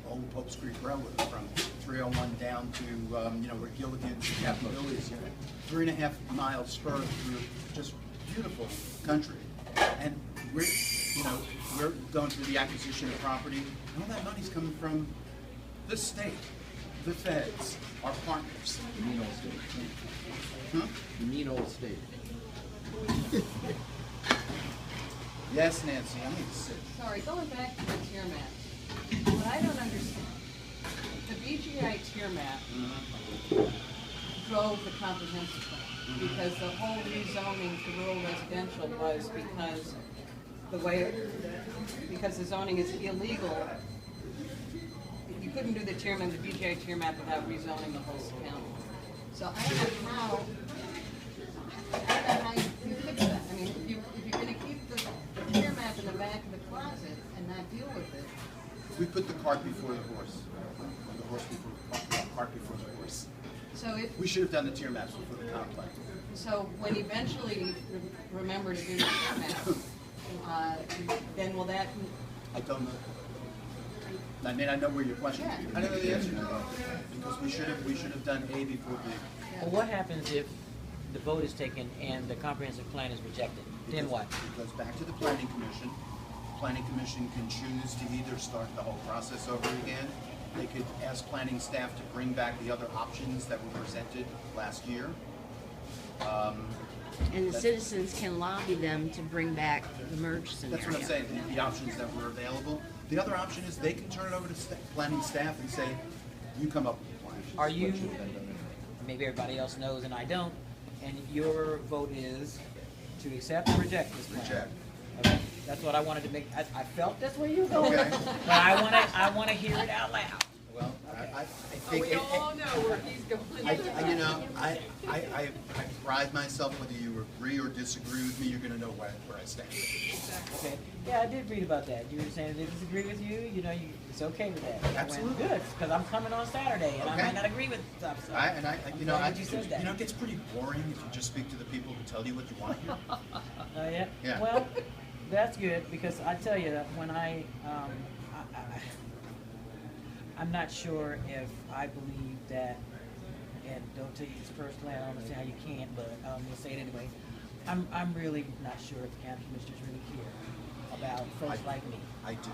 old Popes Creek Railroad from 301 down to where Gilligan's and Captain Billy's. 3.5 mile spur through just beautiful country. And we're going through the acquisition of property, and all that money's coming from the state, the feds, our partners. The mean old state. Huh? The mean old state. Yes, Nancy, I'm gonna sit. Sorry, going back to the tier map, what I don't understand, the BGI tier map drove the comprehensive plan, because the whole rezoning to rural residential was because the zoning is illegal. You couldn't do the BGI tier map without rezoning the whole county. So I don't know how you fix that. I mean, if you're gonna keep the tier map in the back of the closet and not deal with it. We put the cart before the horse. The cart before the horse. So if, We should have done the tier maps before the comp plan. so when eventually you remember to do the tier map, then will that, I don't know. I mean, I know where your question is. I don't know the answer to that. Because we should have done A before B. Well, what happens if the vote is taken and the comprehensive plan is rejected? Then what? It goes back to the planning commission. Planning commission can choose to either start the whole process over again. They could ask planning staff to bring back the other options that were presented last year. And the citizens can lobby them to bring back the merge scenario. That's what I'm saying, the options that were available. The other option is they can turn it over to planning staff and say, you come up with a plan. Are you, maybe everybody else knows and I don't, and your vote is to accept or reject this plan? Reject. Okay, that's what I wanted to make, I felt that's where you were going. Okay. But I wanna hear it out loud. Well, I think. we all know where he's going. I pride myself, whether you agree or disagree with me, you're gonna know where I stand. Okay, yeah, I did read about that. You were saying they disagree with you, it's okay with that. I went, Absolutely. good, because I'm coming on Saturday and I Okay. might not agree with stuff, so. I'm glad you said that. it gets pretty boring if you just speak to the people who tell you what you want to hear. Yeah? Yeah. Well, that's good, because I tell you that when I'm not sure if I believe that, and don't take this personally, I don't understand how you can't, but I'm gonna say it anyway. I'm really not sure if the county commissioners really care about folks like me. I do.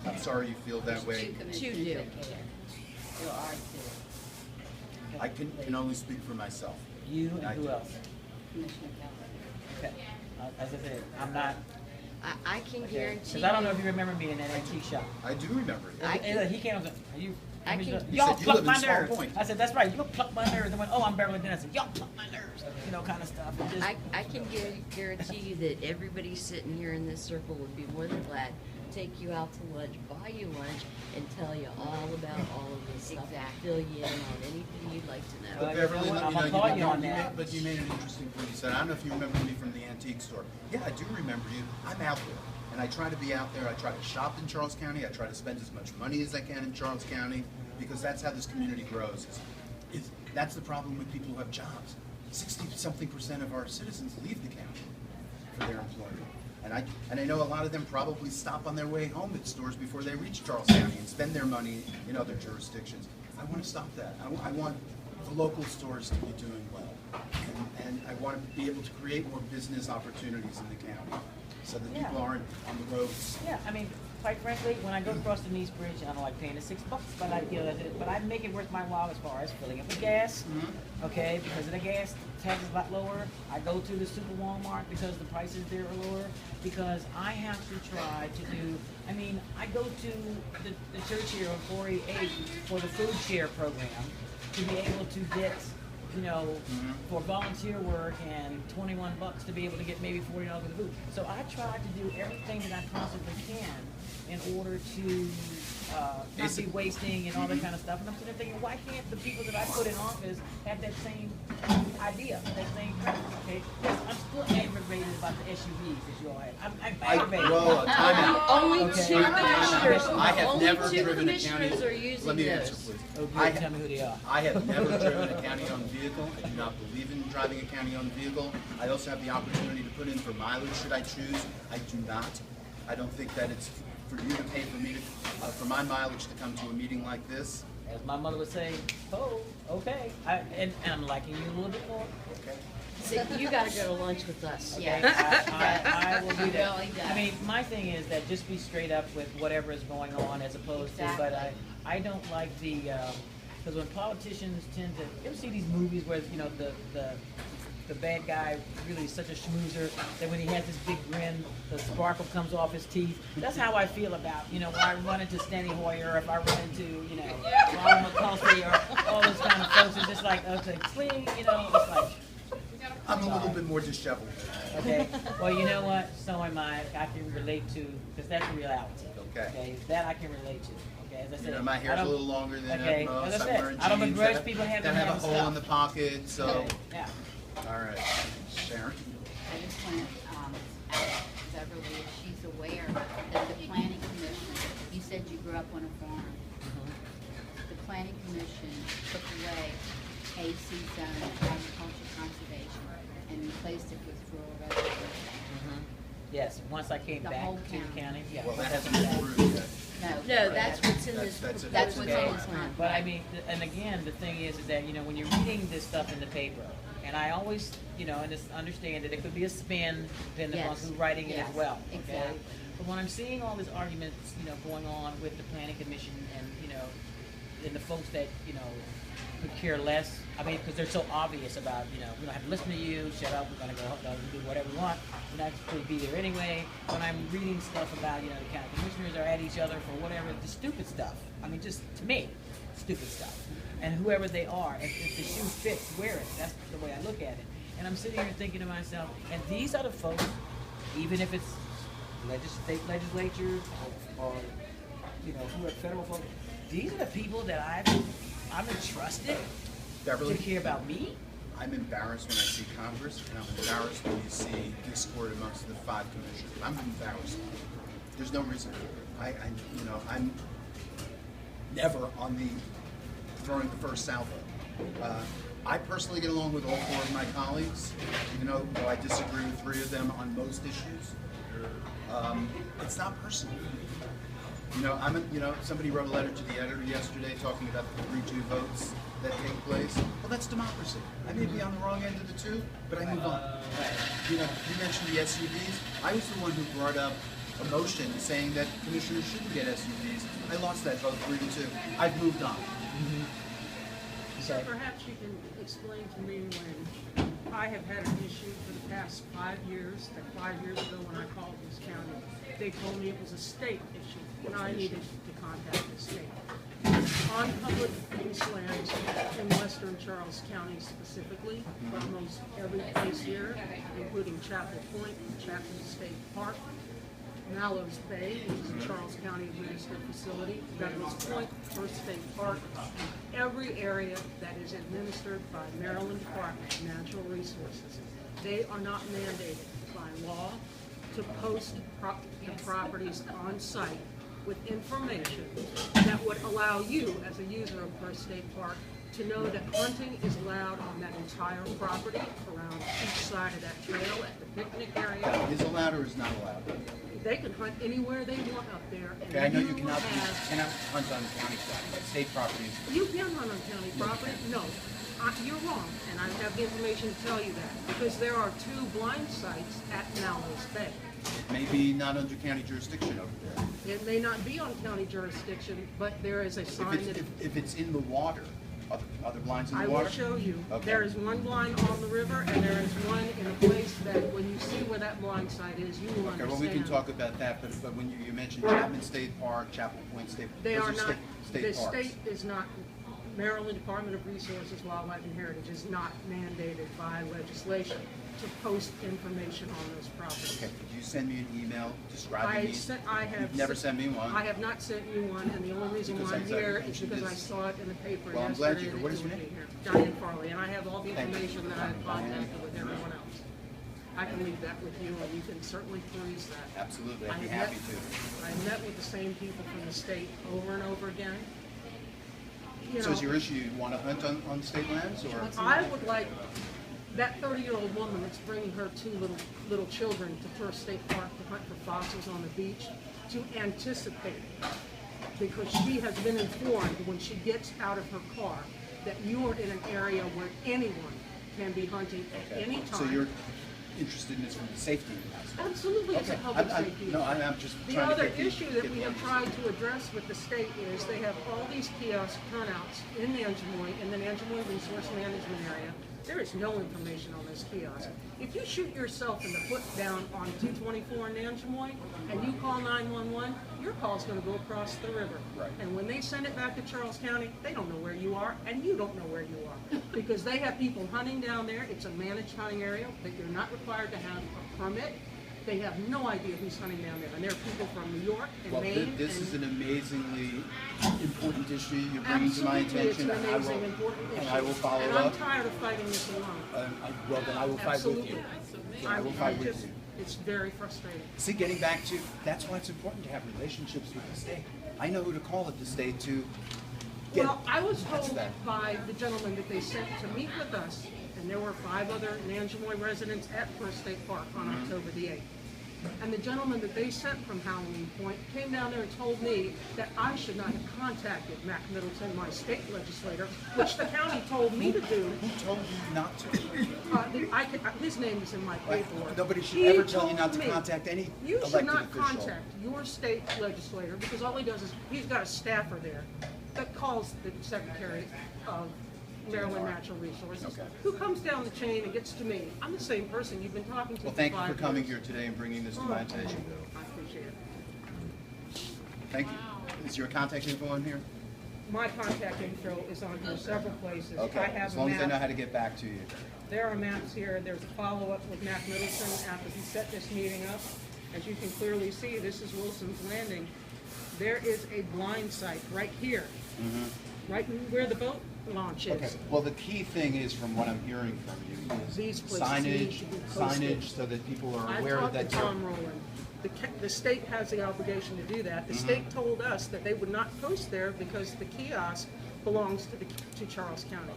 I'm sorry you feel that way. Two do. There are two. I can only speak for myself. You and I who do. else? Commissioner Keller. Okay. As I said, I'm not, I can okay, guarantee because I don't know if you remember me in that antique shop. I do remember it. He came and said, are you? I can- You Y'all said you pluck live my in Small nerves. Point. I said, that's right, you pluck my nerves. I went, oh, I'm Beverly Dennison. Y'all pluck my nerves. Kind of stuff. It just- I can guarantee you that everybody sitting here in this circle would be more than glad to take you out to lunch, buy you lunch, and tell you all about all of this stuff. Exactly. Fill you in on anything you'd like to know. Well, But Beverly, you know what? let me I'm know, gonna call you on that. but you made an interesting point. You said, I don't know if you remember me from the antique store. Yeah, I do remember you. I'm out there. And I try to be out there. I try to shop in Charles County. I try to spend as much money as I can in Charles County, because that's how this community grows. That's the problem with people who have jobs. 60-something% of our citizens leave the county for their employment. And I know a lot of them probably stop on their way home at stores before they reach Charles County and spend their money in other jurisdictions. I want to stop that. I want the local stores to be doing well. And I want to be able to create more business opportunities in the county so that people Yeah. aren't on the roads. Yeah, I mean, quite frankly, when I go across the Nice Bridge, I don't like paying the $6, but I make it worth my while as far as filling up the gas. Okay, because of the gas tax is a lot lower. I go to the Super Walmart because the prices there are lower. Because I have to try to do. I mean, I go to the church here on 488 for the food share program to be able to get, you know, for volunteer work and $21 to be able to get maybe $40 worth of food. So I try to do everything that I possibly can in order to not be wasting and all that kind of stuff. And I'm sitting there thinking, why can't the people that I put in office have that same idea, that same preference? Okay, yes, I'm still aggravated about the SUVs that you all had. I'm aggravated. Well, time out. Only Okay. two commissioners, I have only never two driven a county. commissioners are using Let me those. answer, please. Oh, I good. Tell me who they are. I have never driven a county-owned vehicle. I do not believe in driving a county-owned vehicle. I also have the opportunity to put in for mileage should I choose. I do not. I don't think that it's for you to pay for me to, for my mileage to come to a meeting like this. As my mother would say, oh, okay. And I'm liking you a little bit more. Okay. So you gotta go to lunch with us. Okay, Yeah. I will do that. Really does. I mean, my thing is that just be straight up with whatever is going on as opposed to, but I don't like the, because when politicians tend to, you ever see these movies where, you know, the bad guy really is such a schmoozer that when he has this big grin, the sparkle comes off his teeth. That's how I feel about, you know, when I run into Steny Hoyer, or if I run into, you know, Ron McCulty, or all those kind of folks. It's just like, okay, cling, you know, it's like, I'm a little bit more disheveled. okay, well, you know what, so am I can relate to, because that's the reality. Okay. That I can relate to, okay, as I said. You know, my I hair's a don't- little longer than okay, most. as I I'm said, wearing I don't jeans begrudge that people having that have a having hole stuff. in the pocket, so. Okay, yeah. All right. Sharon? I just want to ask Beverly if she's aware that the planning commission, you said you grew up on a farm. The planning commission took away AC zone agriculture conservation and replaced it with rural residential. Yes, once I came The back whole to the county. county, yeah. Well, but that that's hasn't what been approved yet. No, that's what's in this. That's That's what's Okay. in this plan. But I mean, and again, the thing is that, you know, when you're reading this stuff in the paper, and I always, you know, and just understand that it could be a spin depending on Yes. who's writing it as Yes, well, okay? exactly. But when I'm seeing all these arguments, you know, going on with the planning commission and, you know, and the folks that, you know, could care less, I mean, because they're so obvious about, you know, we don't have to listen to you, shut up, we're gonna go do whatever we want, we're not supposed to be there anyway. When I'm reading stuff about, you know, the county commissioners are at each other for whatever, the stupid stuff, I mean, just, to me, stupid stuff. And whoever they are, if the shoe fits, wear it, that's the way I look at it. And I'm sitting here thinking to myself, and these are the folks, even if it's state legislatures or you know, who are federal folks, these are the people that I'm entrusted to Beverly? care about me. I'm embarrassed when I see Congress, and I'm embarrassed when you see discord amongst the 5 commissioners. I'm embarrassed. There's no reason. You know, I'm never on the throwing the first salvo. I personally get along with all 4 of my colleagues, even though I disagree with 3 of them on most issues. It's not personal. You know, somebody wrote a letter to the editor yesterday talking about the 3-2 votes that take place. Well, that's democracy. I may be on the wrong end of the 2, but I move on. You know, you mentioned the SUVs. I was the one who brought up a motion saying that commissioners shouldn't get SUVs. I lost that vote 3-2. I've moved on. So perhaps you can explain to me when I have had an issue for the past 5 years, that 5 years ago when I called this county, they told me it was a state issue, and I needed to contact the state. On public lands in western Charles County specifically, but most every place here, including Chapel Point, Chapel State Park, Mallows Bay, which is a Charles County administered facility, Douglas Point, First State Park, and every area that is administered by Maryland Department of Natural Resources. They are not mandated by law to post the properties on site with information that would allow you, as a user of First State Park, to know that hunting is allowed on that entire property around each side of that trail at the picnic area. Is allowed or is not allowed? They can hunt anywhere they want up there. And Okay, I know you will cannot have- hunt on county state properties. You can hunt on county property? No, you're wrong, and I have the information to tell you that, because there are 2 blind sites at Mallows Bay. It may be not under county jurisdiction over there. It may not be on county jurisdiction, but there is a sign that. If it's in the water, are there blinds in the I water? will show you. Okay. There is one blind on the river, and there is one in a place that when you see where that blind site is, you will Okay, understand. well, we can talk about that, but when you mentioned Chapman State Park, Chapel Point State, They those are not, state the parks. state is not, Maryland Department of Resources, Wildlife and Heritage is not mandated by legislation to post information on those properties. Okay, could you send me an email describing these? You've never sent me one. I have not sent you one, and the only reason Because why I I'm thought you here is mentioned because I this. saw it in the paper Well, I'm glad yesterday. you're here. that What is you your would be name? here. Diane Farley, and I have all the Thank you. information that I've Diane. contacted with everyone else. I can leave that with you, and you can certainly peruse that. Absolutely, I'd be I have happy to. I met with the same people from the state over and over again. You So is know, your issue, you want to hunt on state lands, or? I would like that 30-year-old woman that's bringing her two little children to First State Park to hunt for foxes on the beach to anticipate, because she has been informed when she gets out of her car that you are in an area where anyone can be hunting at any time. So you're interested in this from the safety aspect? Absolutely, it's a Okay. public safety. No, I'm just The trying to other get the- issue that get we the have tried to address with the state is they have all these kiosk turnouts in Nanjemoy, in the Nanjemoy Resource Management Area. There is no information on those kiosks. If you shoot yourself in the foot down on 224 in Nanjemoy and you call 911, your call's gonna go across the river. Right. And when they send it back to Charles County, they don't know where you are, and you don't know where you are. Because they have people hunting down there, it's a managed hunting area, that you're not required to have a permit. They have no idea who's hunting down there, and there are people from New York and Well, Maine. this is and- an amazingly important issue you're bringing to my Absolutely, it's attention. an and I amazing, will- important issue. And I will follow And I'm up. tired of fighting this alone. Well, then I will fight with you. Absolutely. I will fight with you. It's very frustrating. See, getting back to, that's why it's important to have relationships with the state. I know who to call at the state to get. Well, I was That's told that. by the gentleman that they sent to meet with us, and there were 5 other Nanjemoy residents at First State Park on Mm-hmm. October the 8th. And the gentleman that they sent from Halloween Point came down there and told me that I should not have contacted Mac Middleton, my state legislator, which the county told me to do. Who told you not to? His name is in my paperwork. Nobody should He ever tell you told not to me, contact any You should elected not official. contact your state legislator, because all he does is, he's got a staffer there that calls the Secretary of Maryland Natural Resources, Okay. who comes down the chain and gets to me. I'm the same person you've been talking to Well, for thank you 5 for coming years. here today and bringing this to Oh, my attention. I appreciate it. Thank you. Is your contact info on here? My contact info is on here several places. I Okay, have as a long as I know map. how to get back to you. There are maps here. There's a follow-up with Mac Middleton after he set this meeting up. As you can clearly see, this is Wilson's Landing. There is a blind site right here, right where the boat launch Okay, is. well, the key thing is, from what I'm hearing from you, These is places need signage, to be posted. signage, so that people are I aware talked to that Tom you're. Rowland. The state has the obligation to do that. The state told us that they would not post there because the kiosk belongs to Charles County.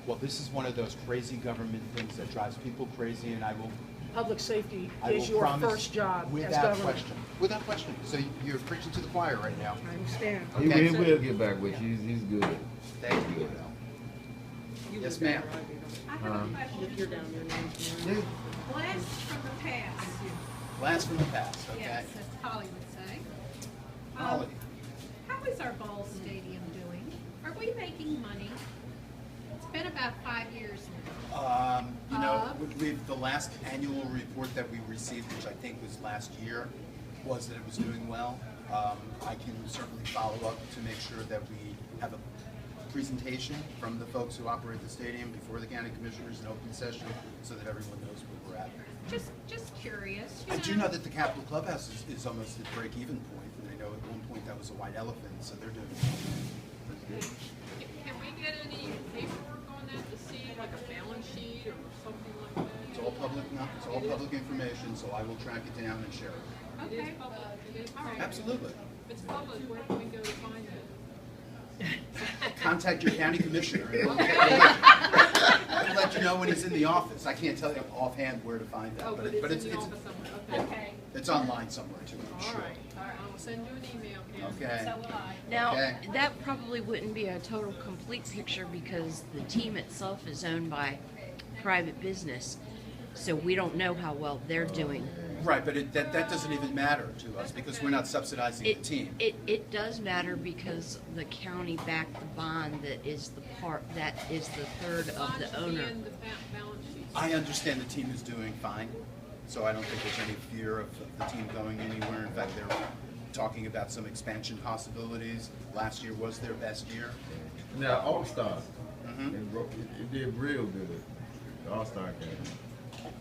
Well, this is one of those crazy government things that drives people crazy, and I will Public safety I is will your promise, first job as without governor. question. Without question. So you're preaching to the choir right now. I understand. He Okay. will get back with you. He's good. Thank you. You Yes, live there, ma'am. I I have a question. You're down your name's Blast from the past. Blast from the past, okay? Yes, as Holly would say. Holly. How is our ball stadium doing? Are we making money? It's been about 5 years now. You know, the last annual report that we received, which I think was last year, was that it was doing well. I can certainly follow up to make sure that we have a presentation from the folks who operate the stadium before the county commissioners in open session, so that everyone knows where we're at. Just curious. I do know that the Capitol Clubhouse is almost at break-even point, and I know at one point that was a white elephant, so they're doing good. Can we get any paperwork on that to see, like a balance sheet or something like that? It's all public, it's all public information, so I will track it down and share it. It is Okay. public, it is All right. public. Absolutely. If it's public, where can we go to find it? Contact your county commissioner, and he'll let you know when he's in the office. I can't tell you offhand where to find that, Oh, but but it's in the it's office somewhere, okay. Okay. it's online somewhere too, I'm All sure. right, I will send you an email, Karen. Okay. So will I. Now, Okay. that probably wouldn't be a total complete picture because the team itself is owned by private business. So we don't know how well they're doing Right, but that doesn't even matter to us because we're not subsidizing the team. It does matter because the county backed the bond that is the third of Bonds the should be owner. in the balance sheet. I understand the team is doing fine, so I don't think there's any fear of the team going anywhere. In fact, they're talking about some expansion possibilities. Last year was their best year. Now, All-Star, Mhm. it did real good. The All-Star game.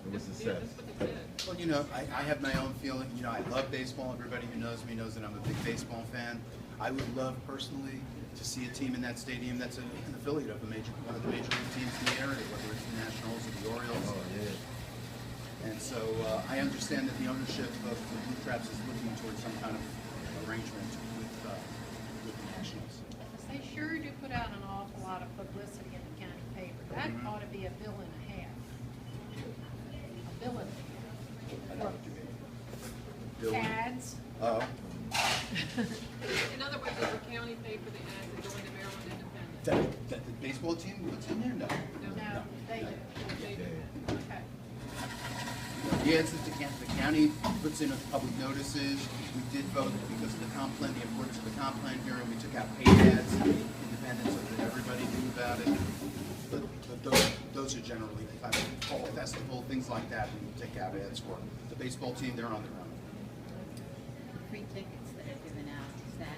It was a Yeah, success. that's what they said. Well, you know, I have my own feeling. You know, I love baseball. Everybody who knows me knows that I'm a big baseball fan. I would love personally to see a team in that stadium that's an affiliate of one of the major league teams in the area, whether it's the Nationals or the Orioles. Oh, yeah. And so I understand that the ownership of the Blue Traps is looking towards some kind of arrangement with the Nationals. They sure do put out an awful lot of publicity in the county paper. That ought to be a bill and a half. A bill and I know what you mean. a Bill- half. Ads. Oh, In other words, does the county pay for the ads that go into Maryland Independent? that the baseball team puts in there? No. No, they do. They do. Okay. The ads that the county puts in with public notices, we did vote because of the comp plan, the importance of the comp plan here, and we took out paid ads, independent, so that everybody knew about it. But those are generally, if I fall festival, things like that, we will take out ads for. The baseball team, they're on their own. Free tickets that are given out, is that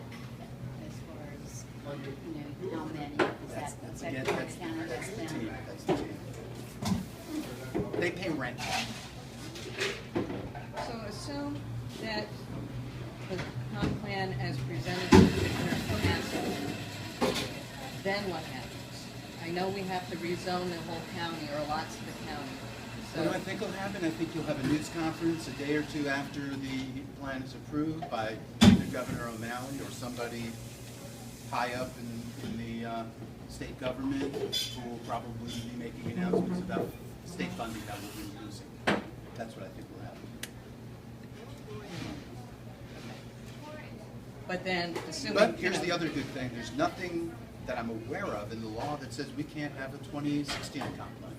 as far as, you know, how many, is that That's affected again, by that's the county? that's the them? team, that's the team. They pay rent. So assume that the comp plan as presented to Commissioner passes, then what happens? I know we have to rezone the whole county or lots of the county. What do I So, think will happen? I think you'll have a news conference a day or two after the plan is approved by either Governor O'Malley or somebody high up in the state government who will probably be making announcements about state funding that we'll be losing. That's what I think will happen. but then assuming. But you here's know, the other good thing. There's nothing that I'm aware of in the law that says we can't have a 2016 comp plan.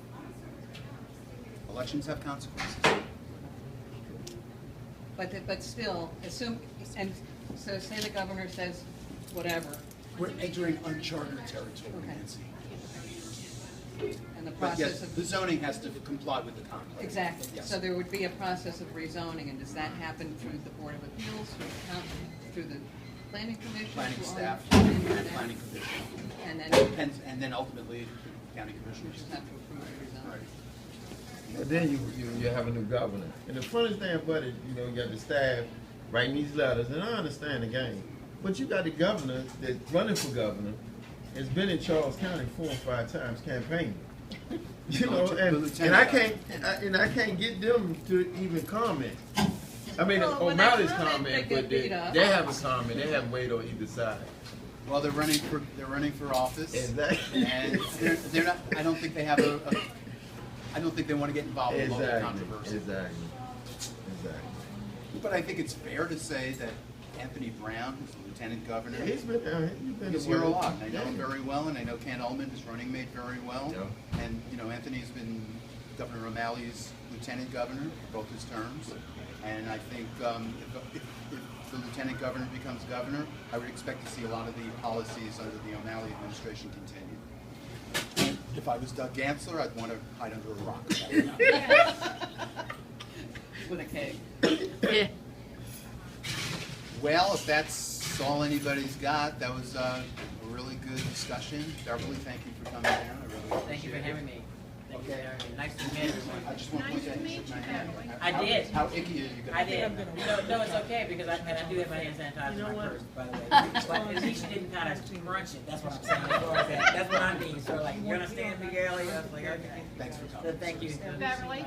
Elections have consequences. But still, assume, and so say the governor says whatever, We're entering uncharted territory, Okay. Nancy. and the But process yes, of. the zoning has to comply with the comp plan. Exactly. Yes. So there would be a process of rezoning, and does that happen through the Board of Appeals, through the Planning Commission? Planning who staff, owns- and planning commission, And then and then ultimately county we commissioners. just have to approve the rezoning. And then you have a new governor. And the funniest thing about it, you know, you got the staff writing these letters, and I understand the game. But you got the governor that's running for governor, has been in Charles County 4 or 5 times campaigning. You know, and I can't get them to even comment. I mean, Well, when they O'Malley's comment, comment, they but get beat up. they have a comment. They have weight on either side. Well, they're running for office. Exactly. And they're not, I don't think they have I don't think they want to get involved in local controversy. Exactly. But I think it's fair to say that Anthony Brown, who's the lieutenant governor, He's been down. he's here a lot. And I know him very well, and I know Ken Ullman, his running mate, very well. Yeah. And, you know, Anthony's been Governor O'Malley's lieutenant governor for both his terms. And I think if the lieutenant governor becomes governor, I would expect to see a lot of the policies under the O'Malley administration continue. If I was Doug Gansler, I'd want to hide under a rock. With a K. Yeah. Well, if that's all anybody's got, that was a really good discussion. Beverly, thank you for coming down. I really Thank you for appreciate it. having me. Thank you for having me. Nice to meet everyone. I just want to point that you shook my hand. I did. How icky are you gonna I be? did. No, it's okay because I do have my hand sanitizer You know in my what? purse, by the way. But at least you didn't kind of crunch it. That's what I'm saying. That's what I mean. So like, you understand, Miguel? I was like, okay. Thanks for coming. So thank you. Beverly?